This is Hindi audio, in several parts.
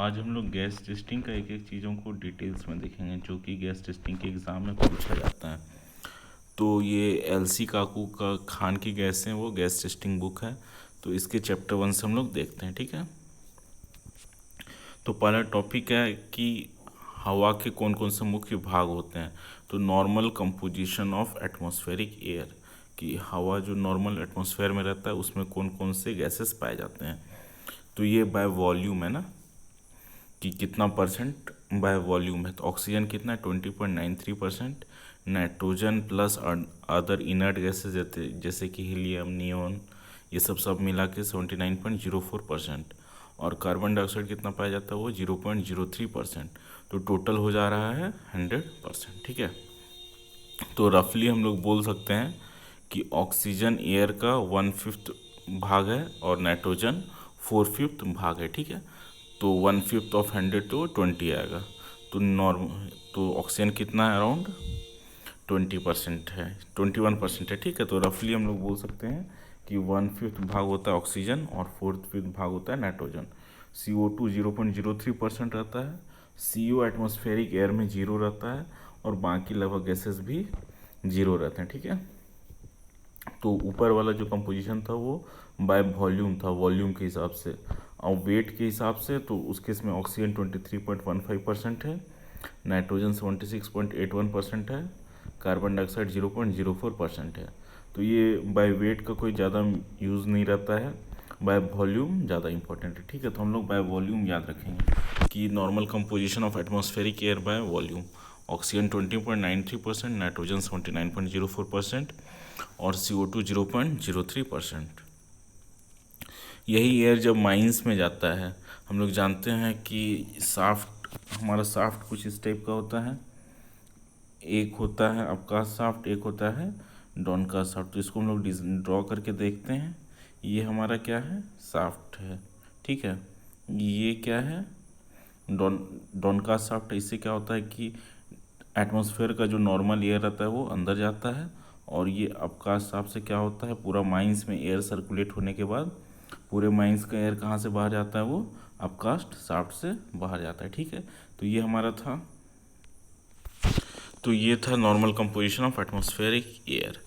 आज हम लोग गैस टेस्टिंग का एक एक चीज़ों को डिटेल्स में देखेंगे जो कि गैस टेस्टिंग के एग्ज़ाम में पूछा जाता है। तो ये एलसी काकू का खान की गैस है, वो गैस टेस्टिंग बुक है। तो इसके चैप्टर 1 से हम लोग देखते हैं, ठीक है। तो पहला टॉपिक है कि हवा के कौन कौन से मुख्य भाग होते हैं। तो normal composition of atmospheric air, कि हवा जो नॉर्मल एटमॉस्फेयर में रहता है उसमें कौन कौन से गैसेस पाए जाते हैं। तो ये बाय वॉल्यूम है ना, कि कितना परसेंट बाय वॉल्यूम है। तो ऑक्सीजन कितना है 20.93%, nitrogen plus other inert gases जैसे कि हीलियम, नियोन, ये सब मिला के 79.04%, और कार्बन डाइऑक्साइड कितना पाया जाता है वो 0.03%। तो टोटल हो जा रहा है 100%, ठीक है। तो रफली हम लोग बोल सकते हैं कि ऑक्सीजन एयर का 1/5 भाग है और नाइट्रोजन 4/5 भाग है, ठीक है। तो 1/5 ऑफ 100 तो 20 आएगा। तो तो ऑक्सीजन कितना है, अराउंड 20% है, 21% है, ठीक है। तो रफली हम लोग बोल सकते हैं कि 1/5 भाग होता है ऑक्सीजन और 4/5 भाग होता है नाइट्रोजन। CO2 0.03% रहता है, CO एटमॉस्फेरिक एयर में 0 रहता है, और बाकी लगभग गैसेस भी 0 रहते हैं, ठीक है। तो ऊपर वाला जो कंपोजिशन था वो बाय वॉल्यूम था, वॉल्यूम के हिसाब से। और वेट के हिसाब से तो उस केस में ऑक्सीजन 23.15% है, नाइट्रोजन 76.81% है, कार्बन डाइऑक्साइड 0.04% है। तो ये बाय वेट का कोई ज़्यादा यूज़ नहीं रहता है, बाय वॉल्यूम ज़्यादा इंपॉर्टेंट है, ठीक है। तो हम लोग बाय वॉल्यूम याद रखेंगे कि normal composition of atmospheric air by volume, oxygen 20.93%, nitrogen 79.04% और CO2 0.03%। यही एयर जब माइंस में जाता है, हम लोग जानते हैं कि हमारा साफ्ट कुछ इस टाइप का होता है। एक होता है अवकाश साफ्ट, एक होता है डॉन का साफ्ट। तो इसको हम लोग ड्रॉ करके देखते हैं। ये हमारा क्या है, साफ्ट है, ठीक है। ये क्या है, डॉन का साफ्ट। इससे क्या होता है कि एटमॉस्फेयर का जो नॉर्मल एयर रहता है वो अंदर जाता है, और ये अवकाश साफ से क्या होता है, पूरा माइंस में एयर सर्कुलेट होने के बाद पूरे माइंस का एयर कहाँ से बाहर जाता है, वो अवकाश साफ्ट से बाहर जाता है, ठीक है। तो ये हमारा था, तो ये था normal composition of atmospheric air.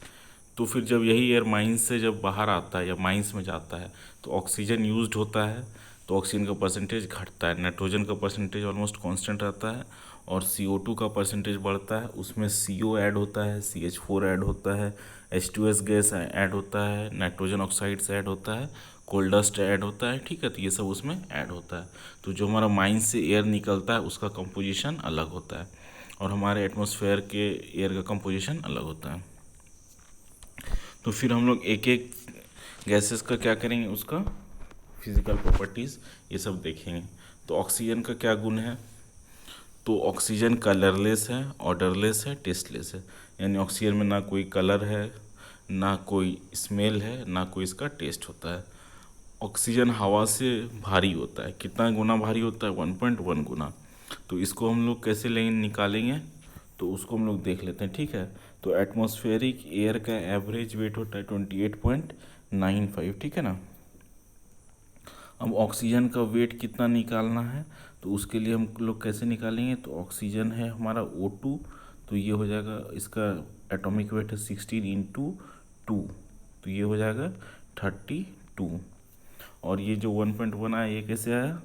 तो फिर जब यही एयर माइंस से जब बाहर आता है या माइंस में जाता है तो ऑक्सीजन यूज्ड होता है, तो ऑक्सीजन का परसेंटेज घटता है, नाइट्रोजन का परसेंटेज ऑलमोस्ट कांस्टेंट रहता है, और CO2 का परसेंटेज बढ़ता है। उसमें CO ऐड होता है, CH4 ऐड होता है, H2S गैस ऐड होता है, नाइट्रोजन ऑक्साइड्स ऐड होता है, कोल डस्ट ऐड होता है, ठीक है। तो ये सब उसमें ऐड होता है। तो जो हमारा माइंस से एयर निकलता है उसका कंपोजिशन अलग होता है, और हमारे एटमॉस्फेयर के एयर का कंपोजिशन अलग होता है। तो फिर हम लोग एक एक गैसेस का क्या करेंगे, उसका फिजिकल प्रॉपर्टीज़ ये सब देखेंगे। तो ऑक्सीजन का क्या गुण है, तो ऑक्सीजन कलरलेस है, ऑडरलेस है, टेस्टलेस है। यानी ऑक्सीजन में ना कोई कलर है, ना कोई स्मेल है, ना कोई इसका टेस्ट होता है। ऑक्सीजन हवा से भारी होता है, कितना गुना भारी होता है, 1.1 गुना। तो इसको हम लोग कैसे लेंगे, निकालेंगे, तो उसको हम लोग देख लेते हैं, ठीक है। तो एटमॉस्फेरिक एयर का एवरेज वेट होता है 28.95, ठीक है ना। अब ऑक्सीजन का वेट कितना निकालना है, तो उसके लिए हम लोग कैसे निकालेंगे, तो ऑक्सीजन है हमारा O2, तो ये हो जाएगा, इसका एटॉमिक वेट है 16 × 2, तो ये हो जाएगा 32। और ये जो 1.1 आया ये कैसे आया,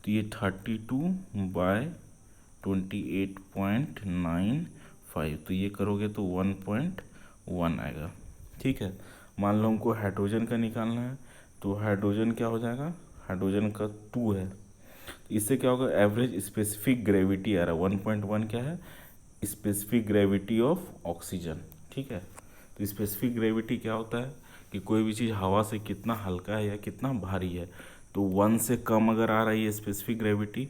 तो ये 32/28.95, तो ये करोगे तो 1.1 आएगा, ठीक है। मान लो हमको हाइड्रोजन का निकालना है, तो हाइड्रोजन क्या हो जाएगा, हाइड्रोजन का 2 है। तो इससे क्या होगा, एवरेज स्पेसिफिक ग्रेविटी आ रहा है 1.1, क्या है, स्पेसिफिक ग्रेविटी ऑफ ऑक्सीजन, ठीक है। तो स्पेसिफिक ग्रेविटी क्या होता है कि कोई भी चीज़ हवा से कितना हल्का है या कितना भारी है। तो 1 से कम अगर आ रही है स्पेसिफिक ग्रेविटी,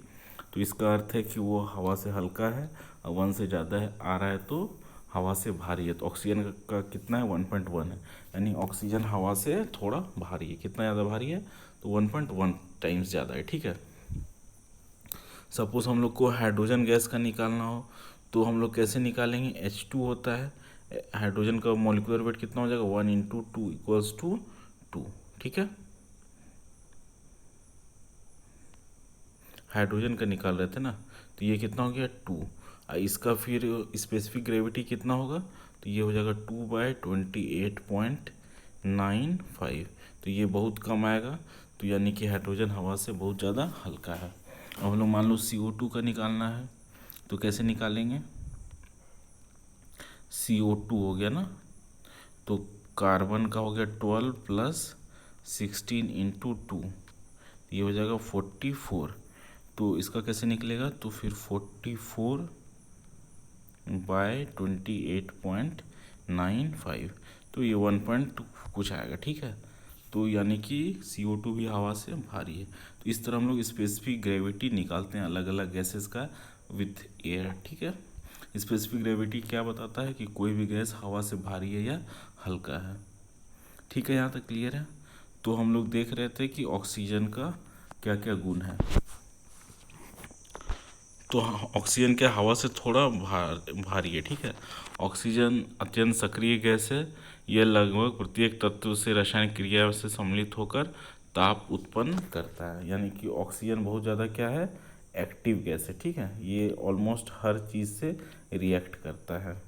तो इसका अर्थ है कि वो हवा से हल्का है, और 1 से ज़्यादा आ रहा है तो हवा से भारी है। तो ऑक्सीजन का कितना है, 1.1 है, यानी ऑक्सीजन हवा से थोड़ा भारी है। कितना ज़्यादा भारी है, तो 1.1 टाइम्स ज़्यादा है, ठीक है। सपोज हम लोग को हाइड्रोजन गैस का निकालना हो, तो हम लोग कैसे निकालेंगे, H2 होता है, हाइड्रोजन का मॉलिक्यूलर वेट कितना हो जाएगा, 1 × 2 = 2, ठीक है। हाइड्रोजन का निकाल रहे थे ना, तो ये कितना हो गया 2। इसका फिर स्पेसिफिक ग्रेविटी कितना होगा, तो ये हो जाएगा 2/28.95। तो ये बहुत कम आएगा, तो यानी कि हाइड्रोजन हवा से बहुत ज़्यादा हल्का है। अब हम लोग मान लो CO2 का निकालना है, तो कैसे निकालेंगे, CO2 हो गया ना, तो कार्बन का हो गया 12 + 16 × 2, ये हो जाएगा 44। तो इसका कैसे निकलेगा, तो फिर 44/28.95, तो ये 1.2 कुछ आएगा, ठीक है। तो यानी कि CO2 भी हवा से भारी है। तो इस तरह हम लोग स्पेसिफिक ग्रेविटी निकालते हैं अलग अलग गैसेस का विथ एयर, ठीक है। स्पेसिफिक ग्रेविटी क्या बताता है कि कोई भी गैस हवा से भारी है या हल्का है, ठीक है। यहाँ तक क्लियर है। तो हम लोग देख रहे थे कि ऑक्सीजन का क्या क्या गुण है। तो ऑक्सीजन क्या हवा से थोड़ा भारी है, ठीक है। ऑक्सीजन अत्यंत सक्रिय गैस है। यह लगभग प्रत्येक तत्व से रासायनिक क्रिया से सम्मिलित होकर ताप उत्पन्न करता है। यानी कि ऑक्सीजन बहुत ज़्यादा क्या है, एक्टिव गैस है, ठीक है। ये ऑलमोस्ट हर चीज़ से रिएक्ट करता है।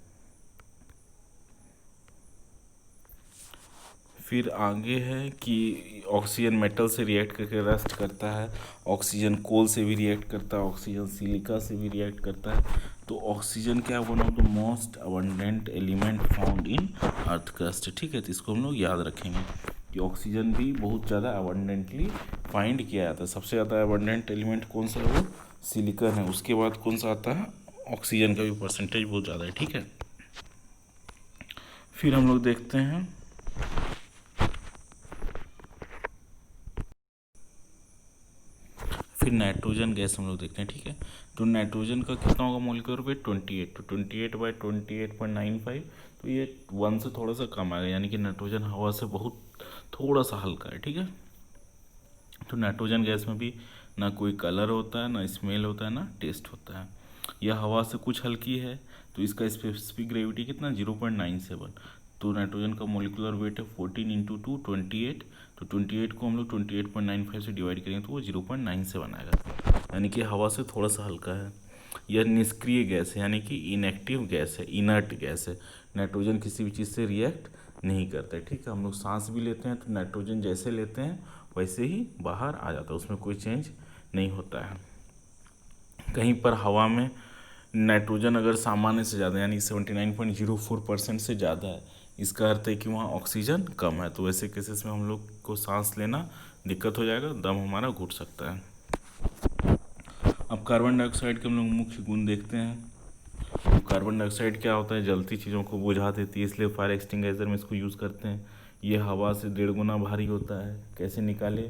फिर आगे है कि ऑक्सीजन मेटल से रिएक्ट करके रस्ट करता है, ऑक्सीजन कोल से भी रिएक्ट करता है, ऑक्सीजन सिलिका से भी रिएक्ट करता है। तो ऑक्सीजन क्या है, one of the most abundant element found in earth crust, ठीक है। तो इसको हम लोग याद रखेंगे कि ऑक्सीजन भी बहुत ज़्यादा अबंडेंटली फाइंड किया जाता है। सबसे ज़्यादा अबंडेंट एलिमेंट कौन सा है, वो सिलिकॉन है। उसके बाद कौन सा आता है, ऑक्सीजन का भी परसेंटेज बहुत ज़्यादा है, ठीक है। फिर हम लोग देखते हैं फिर नाइट्रोजन गैस हम लोग देखते हैं, ठीक है। तो नाइट्रोजन का कितना होगा मॉलिक्यूलर वेट 28, तो 28/28.95, तो ये 1 से थोड़ा सा कम आएगा। यानी कि नाइट्रोजन हवा से बहुत थोड़ा सा हल्का है, ठीक है। तो नाइट्रोजन गैस में भी ना कोई कलर होता है, ना स्मेल होता है, ना टेस्ट होता है। यह हवा से कुछ हल्की है। तो इसका स्पेसिफिक ग्रेविटी कितना 0.97। तो नाइट्रोजन का मोलिकुलर वेट है 14 × 2 28। तो 28 को हम लोग 28.95 से डिवाइड करेंगे तो वो 0.97 आएगा। यानी कि हवा से थोड़ा सा हल्का है। यह निष्क्रिय गैस है, यानी कि इनएक्टिव गैस है, इनर्ट गैस है। नाइट्रोजन किसी भी चीज़ से रिएक्ट नहीं करता है, ठीक है। हम लोग सांस भी लेते हैं तो नाइट्रोजन जैसे लेते हैं वैसे ही बाहर आ जाता है, उसमें कोई चेंज नहीं होता है। कहीं पर हवा में नाइट्रोजन अगर सामान्य से ज़्यादा यानी 79.04% से ज़्यादा है, इसका अर्थ है कि वहाँ ऑक्सीजन कम है। तो वैसे केसेस में हम लोग को सांस लेना दिक्कत हो जाएगा, दम हमारा घुट सकता है। अब कार्बन डाइऑक्साइड के हम लोग मुख्य गुण देखते हैं। तो कार्बन डाइऑक्साइड क्या होता है, जलती चीज़ों को बुझा देती है, इसलिए फायर एक्सटिंग्विशर में इसको यूज़ करते हैं। ये हवा से 1.5 गुना भारी होता है। कैसे निकाले,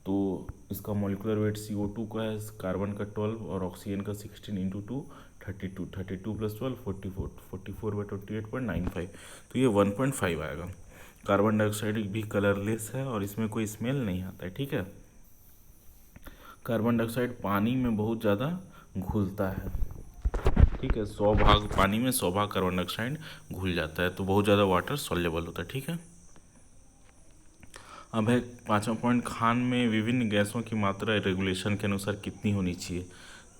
तो इसका मॉलिक्यूलर वेट CO2 का है, कार्बन का 12 और ऑक्सीजन का 16 × 2 32, 32 + 12 44, 44/28.95, तो ये 1.5 आएगा। कार्बन डाइऑक्साइड भी कलरलेस है और इसमें कोई स्मेल नहीं आता है, ठीक है। कार्बन डाइऑक्साइड पानी में बहुत ज़्यादा घुलता है, ठीक है। 100 भाग पानी में 100 भाग कार्बन डाइऑक्साइड घुल जाता है, तो बहुत ज़्यादा वाटर सॉल्युबल होता है, ठीक है। अब है 5वां पॉइंट, खान में विभिन्न गैसों की मात्रा रेगुलेशन के अनुसार कितनी होनी चाहिए।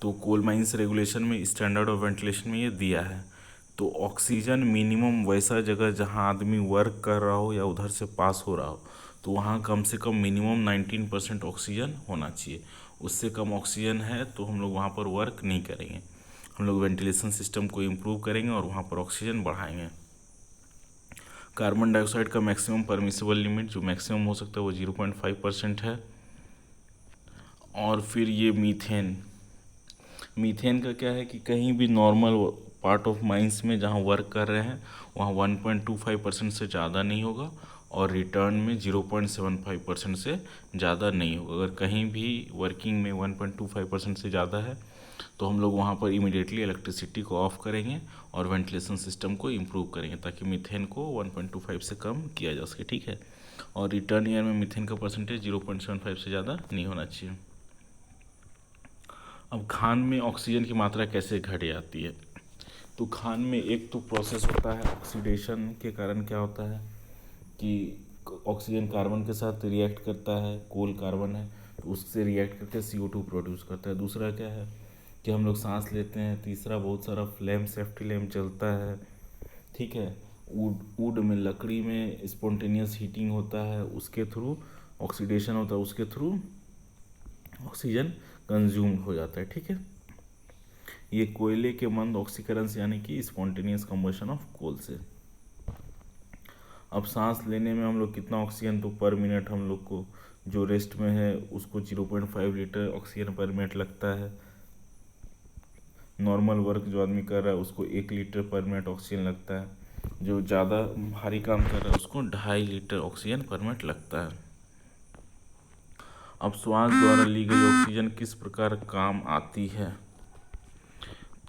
तो कोल माइंस रेगुलेशन में स्टैंडर्ड ऑफ वेंटिलेशन में ये दिया है। तो ऑक्सीजन मिनिमम वैसा जगह जहाँ आदमी वर्क कर रहा हो या उधर से पास हो रहा हो, तो वहाँ कम से कम मिनिमम 19% ऑक्सीजन होना चाहिए। उससे कम ऑक्सीजन है तो हम लोग वहाँ पर वर्क नहीं करेंगे। हम लोग वेंटिलेशन सिस्टम को इम्प्रूव करेंगे और वहाँ पर ऑक्सीजन बढ़ाएंगे। कार्बन डाइऑक्साइड का मैक्सिमम परमिसिबल लिमिट जो मैक्सिमम हो सकता है वो 0.5% है। और फिर ये मीथेन, मीथेन का क्या है कि कहीं भी नॉर्मल पार्ट ऑफ माइंस में जहाँ वर्क कर रहे हैं वहाँ 1.25% से ज़्यादा नहीं होगा और रिटर्न में 0.75% से ज़्यादा नहीं होगा। अगर कहीं भी वर्किंग में 1.25% से ज़्यादा है तो हम लोग वहाँ पर इमीडिएटली इलेक्ट्रिसिटी को ऑफ करेंगे और वेंटिलेशन सिस्टम को इम्प्रूव करेंगे ताकि मीथेन को 1.25 से कम किया जा सके, ठीक है। और रिटर्न ईयर में मीथेन का परसेंटेज 0.75 से ज़्यादा नहीं होना चाहिए। अब खान में ऑक्सीजन की मात्रा कैसे घट जाती है, तो खान में एक तो प्रोसेस होता है ऑक्सीडेशन के कारण क्या होता है कि ऑक्सीजन कार्बन के साथ रिएक्ट करता है, कोल कार्बन है तो उससे रिएक्ट करके CO2 प्रोड्यूस करता है। दूसरा क्या है कि हम लोग सांस लेते हैं। तीसरा, बहुत सारा फ्लेम, सेफ्टी लैम्प जलता है, ठीक है। वुड में, लकड़ी में स्पॉन्टेनियस हीटिंग होता है, उसके थ्रू ऑक्सीडेशन होता है, उसके थ्रू ऑक्सीजन कंज्यूम हो जाता है, ठीक है। ये कोयले के मंद ऑक्सीकरण से, यानी कि स्पॉन्टेनियस कंबशन ऑफ कोल से। अब सांस लेने में हम लोग कितना ऑक्सीजन, तो पर मिनट हम लोग को जो रेस्ट में है उसको 0.5 लीटर ऑक्सीजन पर मिनट लगता है। नॉर्मल वर्क जो आदमी कर रहा है उसको 1 लीटर पर मिनट ऑक्सीजन लगता है। जो ज़्यादा भारी काम कर रहा है उसको 2.5 लीटर ऑक्सीजन पर मिनट लगता है। अब श्वास द्वारा ली गई ऑक्सीजन किस प्रकार काम आती है,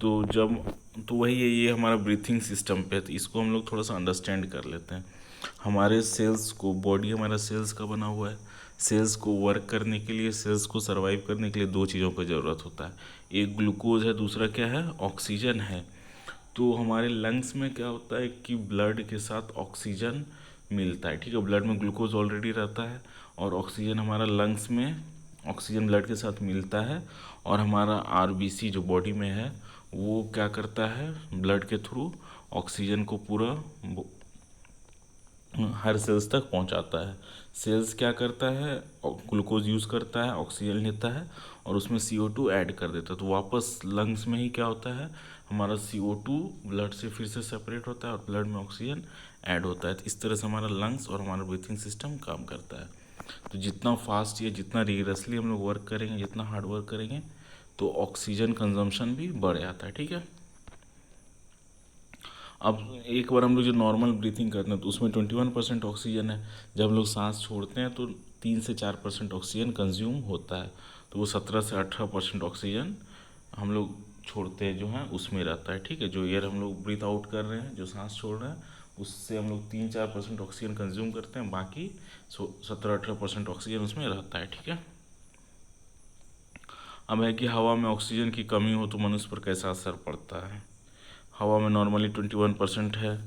तो वही है, ये हमारा ब्रीथिंग सिस्टम पे है। तो इसको हम लोग थोड़ा सा अंडरस्टैंड कर लेते हैं। हमारे सेल्स को, बॉडी हमारा सेल्स का बना हुआ है। सेल्स को वर्क करने के लिए, सेल्स को सरवाइव करने के लिए दो चीज़ों की ज़रूरत होता है। एक ग्लूकोज है, दूसरा क्या है, ऑक्सीजन है। तो हमारे लंग्स में क्या होता है कि ब्लड के साथ ऑक्सीजन मिलता है, ठीक है। ब्लड में ग्लूकोज ऑलरेडी रहता है और ऑक्सीजन हमारा लंग्स में, ऑक्सीजन ब्लड के साथ मिलता है। और हमारा RBC जो बॉडी में है वो क्या करता है, ब्लड के थ्रू ऑक्सीजन को पूरा हर सेल्स तक पहुंचाता है। सेल्स क्या करता है, ग्लूकोज यूज़ करता है, ऑक्सीजन लेता है और उसमें CO2 ऐड कर देता है। तो वापस लंग्स में ही क्या होता है, हमारा CO2 ब्लड से फिर से सेपरेट होता है और ब्लड में ऑक्सीजन ऐड होता है। तो इस तरह से हमारा लंग्स और हमारा ब्रीथिंग सिस्टम काम करता है। तो जितना फास्ट या जितना रिगरसली हम लोग वर्क करेंगे, जितना हार्ड वर्क करेंगे, तो ऑक्सीजन कंजम्पशन भी बढ़ जाता है, ठीक है। अब एक बार हम लोग जो नॉर्मल ब्रीथिंग करते हैं तो उसमें 21% ऑक्सीजन है। जब हम लोग सांस छोड़ते हैं तो 3 से 4% ऑक्सीजन कंज्यूम होता है। तो वो 17 से 18% ऑक्सीजन हम लोग छोड़ते हैं जो है उसमें रहता है, ठीक है। जो एयर हम लोग ब्रीथ आउट कर रहे हैं, जो सांस छोड़ रहे हैं, उससे हम लोग 3-4% ऑक्सीजन कंज्यूम करते हैं, बाकी 17-18% ऑक्सीजन उसमें रहता है, ठीक है। अब है कि हवा में ऑक्सीजन की कमी हो तो मनुष्य पर कैसा असर पड़ता है। हवा में नॉर्मली 21% है,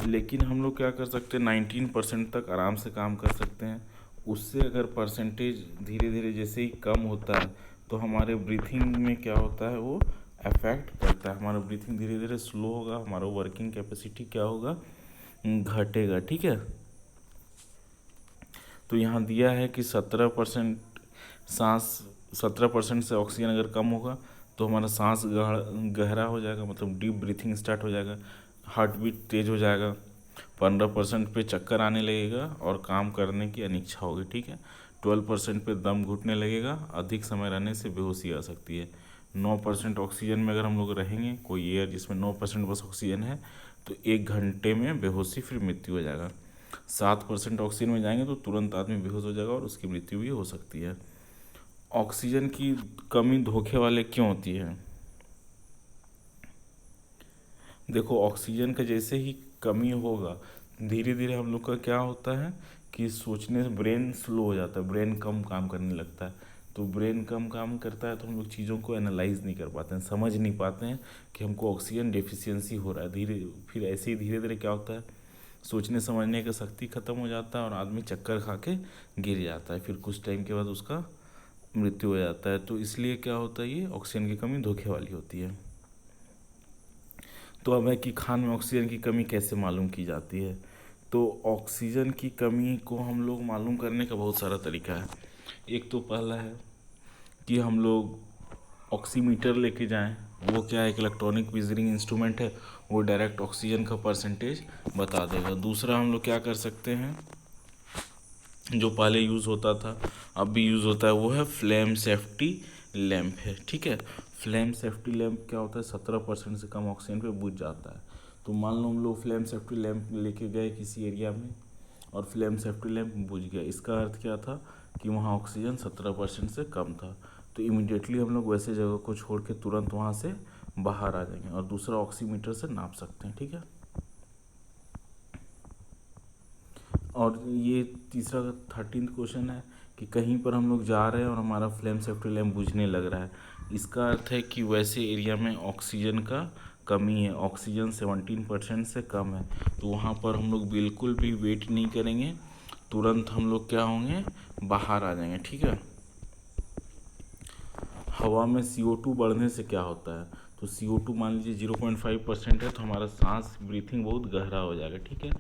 लेकिन हम लोग क्या कर सकते हैं, 19% तक आराम से काम कर सकते हैं। उससे अगर परसेंटेज धीरे धीरे जैसे ही कम होता है तो हमारे ब्रीथिंग में क्या होता है, वो अफेक्ट करता है। हमारा ब्रीथिंग धीरे धीरे स्लो होगा, हमारा वर्किंग कैपेसिटी क्या होगा, घटेगा, ठीक है। तो यहाँ दिया है कि 17% सांस, 17% से ऑक्सीजन अगर कम होगा तो हमारा सांस गहरा हो जाएगा, मतलब डीप ब्रीथिंग स्टार्ट हो जाएगा, हार्ट बीट तेज हो जाएगा। 15% पे चक्कर आने लगेगा और काम करने की अनिच्छा होगी, ठीक है। 12% पे दम घुटने लगेगा, अधिक समय रहने से बेहोशी आ सकती है। 9% ऑक्सीजन में अगर हम लोग रहेंगे, कोई एयर जिसमें 9% बस ऑक्सीजन है, तो 1 घंटे में बेहोशी फिर मृत्यु हो जाएगा। 7% ऑक्सीजन में जाएंगे तो तुरंत आदमी बेहोश हो जाएगा और उसकी मृत्यु भी हो सकती है। ऑक्सीजन की कमी धोखे वाले क्यों होती है, देखो ऑक्सीजन का जैसे ही कमी होगा धीरे धीरे हम लोग का क्या होता है कि सोचने से ब्रेन स्लो हो जाता है, ब्रेन कम काम करने लगता है। तो ब्रेन कम काम करता है तो हम लोग चीज़ों को एनालाइज नहीं कर पाते हैं, समझ नहीं पाते हैं कि हमको ऑक्सीजन डेफिशिएंसी हो रहा है। धीरे फिर ऐसे ही धीरे धीरे क्या होता है, सोचने समझने का शक्ति खत्म हो जाता है और आदमी चक्कर खा के गिर जाता है, फिर कुछ टाइम के बाद उसका मृत्यु हो जाता है। तो इसलिए क्या होता है, ये ऑक्सीजन की कमी धोखे वाली होती है। तो अब है कि खान में ऑक्सीजन की कमी कैसे मालूम की जाती है। तो ऑक्सीजन की कमी को हम लोग मालूम करने का बहुत सारा तरीका है। एक तो पहला है कि हम लोग ऑक्सीमीटर लेके जाएं। वो क्या है, एक इलेक्ट्रॉनिक मेजरिंग इंस्ट्रूमेंट है, वो डायरेक्ट ऑक्सीजन का परसेंटेज बता देगा। दूसरा हम लोग क्या कर सकते हैं, जो पहले यूज़ होता था अब भी यूज़ होता है, वो है फ्लेम सेफ्टी लैम्प है, ठीक है। फ्लेम सेफ्टी लैम्प क्या होता है, 17% से कम ऑक्सीजन पे बुझ जाता है। तो मान लो हम लोग फ्लेम सेफ्टी लैम्प लेके गए किसी एरिया में और फ्लेम सेफ्टी लैम्प बुझ गया, इसका अर्थ क्या था कि वहाँ ऑक्सीजन 17% से कम था। तो इमिडिएटली हम लोग वैसे जगह को छोड़ के तुरंत वहाँ से बाहर आ जाएंगे और दूसरा ऑक्सीमीटर से नाप सकते हैं, ठीक है। और ये तीसरा 13th क्वेश्चन है कि कहीं पर हम लोग जा रहे हैं और हमारा फ्लेम सेफ्टी लैम्प बुझने लग रहा है, इसका अर्थ है कि वैसे एरिया में ऑक्सीजन का कमी है, ऑक्सीजन 17% से कम है। तो वहाँ पर हम लोग बिल्कुल भी वेट नहीं करेंगे, तुरंत हम लोग क्या होंगे, बाहर आ जाएंगे, ठीक है। हवा में CO2 बढ़ने से क्या होता है, तो CO2 मान लीजिए 0.5% है, तो हमारा सांस ब्रीथिंग बहुत गहरा हो जाएगा, ठीक है।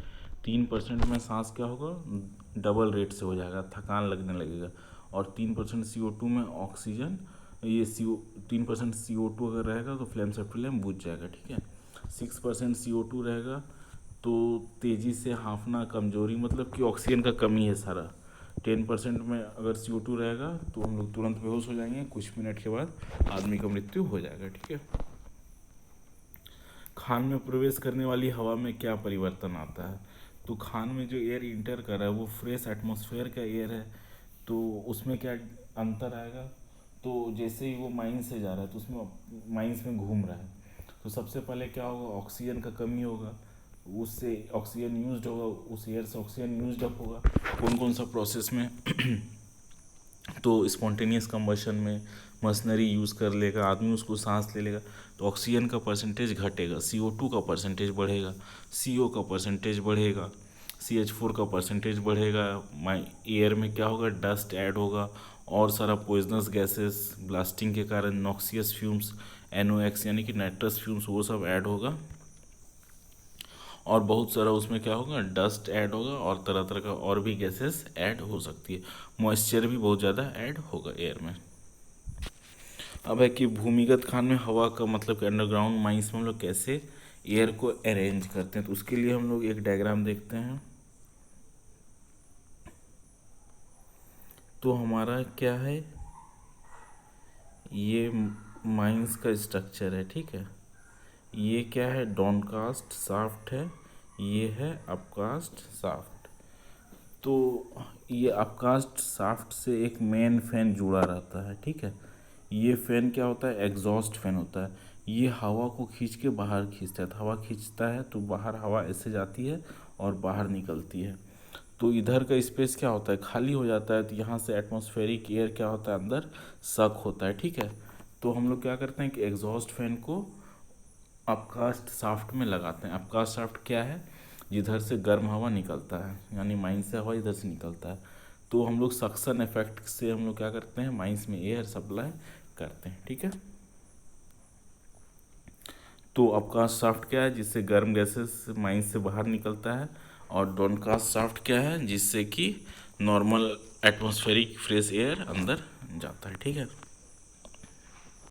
3% में सांस क्या होगा, डबल रेट से हो जाएगा, थकान लगने लगेगा। और 3% CO2 में ऑक्सीजन, ये CO 3% CO2 अगर रहेगा तो फ्लेम से फ्लेम बुझ जाएगा, ठीक है। 6% CO2 रहेगा तो तेज़ी से हाँफना, कमजोरी, मतलब कि ऑक्सीजन का कमी है सारा। 10% में अगर CO2 रहेगा तो हम लोग तुरंत बेहोश हो जाएंगे, कुछ मिनट के बाद आदमी का मृत्यु हो जाएगा, ठीक है। खान में प्रवेश करने वाली हवा में क्या परिवर्तन आता है, तो खान में जो एयर इंटर कर रहा है वो फ्रेश एटमॉस्फेयर का एयर है, तो उसमें क्या अंतर आएगा, तो जैसे ही वो माइंस से जा रहा है तो उसमें माइंस में घूम रहा है, तो सबसे पहले क्या होगा, ऑक्सीजन का कमी होगा, उससे ऑक्सीजन यूज्ड होगा, उस एयर से ऑक्सीजन यूज्ड अप होगा। कौन कौन सा प्रोसेस में तो स्पॉन्टेनियस कंबशन में मशीनरी यूज़ कर लेगा, आदमी उसको सांस ले लेगा, तो ऑक्सीजन का परसेंटेज घटेगा, CO2 का परसेंटेज बढ़ेगा, CO का परसेंटेज बढ़ेगा, CH4 का परसेंटेज बढ़ेगा। एयर में क्या होगा, डस्ट ऐड होगा और सारा पॉइजनस गैसेस ब्लास्टिंग के कारण नॉक्सियस फ्यूम्स, NOx यानी कि नाइट्रस फ्यूम्स, वो सब ऐड होगा। और बहुत सारा उसमें क्या होगा, डस्ट ऐड होगा और तरह तरह का और भी गैसेस ऐड हो सकती है। मॉइस्चर भी बहुत ज़्यादा ऐड होगा एयर में। अब है कि भूमिगत खान में हवा का मतलब कि अंडरग्राउंड माइंस में हम लोग कैसे एयर को अरेंज करते हैं, तो उसके लिए हम लोग एक डायग्राम देखते हैं। तो हमारा क्या है, ये माइंस का स्ट्रक्चर है, ठीक है। ये क्या है, डाउनकास्ट शाफ्ट है, ये है अपकास्ट शाफ्ट। तो ये अपकास्ट शाफ्ट से एक मेन फैन जुड़ा रहता है, ठीक है। ये फैन क्या होता है, एग्जॉस्ट फैन होता है। ये हवा को खींच के बाहर खींचता है, तो हवा खींचता है तो बाहर हवा ऐसे जाती है और बाहर निकलती है। तो इधर का स्पेस क्या होता है, खाली हो जाता है, तो यहाँ से एटमॉस्फेरिक एयर क्या होता है, अंदर सक होता है, ठीक है। तो हम लोग क्या करते हैं कि एग्जॉस्ट फैन को अपकास्ट शाफ्ट में लगाते हैं। अपकास्ट शाफ्ट क्या है, जिधर से गर्म हवा निकलता है, यानी माइंस से हवा इधर से निकलता है, तो हम लोग सक्शन इफेक्ट से हम लोग क्या करते हैं, माइंस में एयर सप्लाई करते हैं, ठीक है। तो अपकास्ट शाफ्ट क्या है, जिससे गर्म गैसेस माइंस से बाहर निकलता है, और डाउनकास्ट शाफ्ट क्या है, जिससे कि नॉर्मल एटमॉस्फेरिक फ्रेश एयर अंदर जाता है, ठीक है।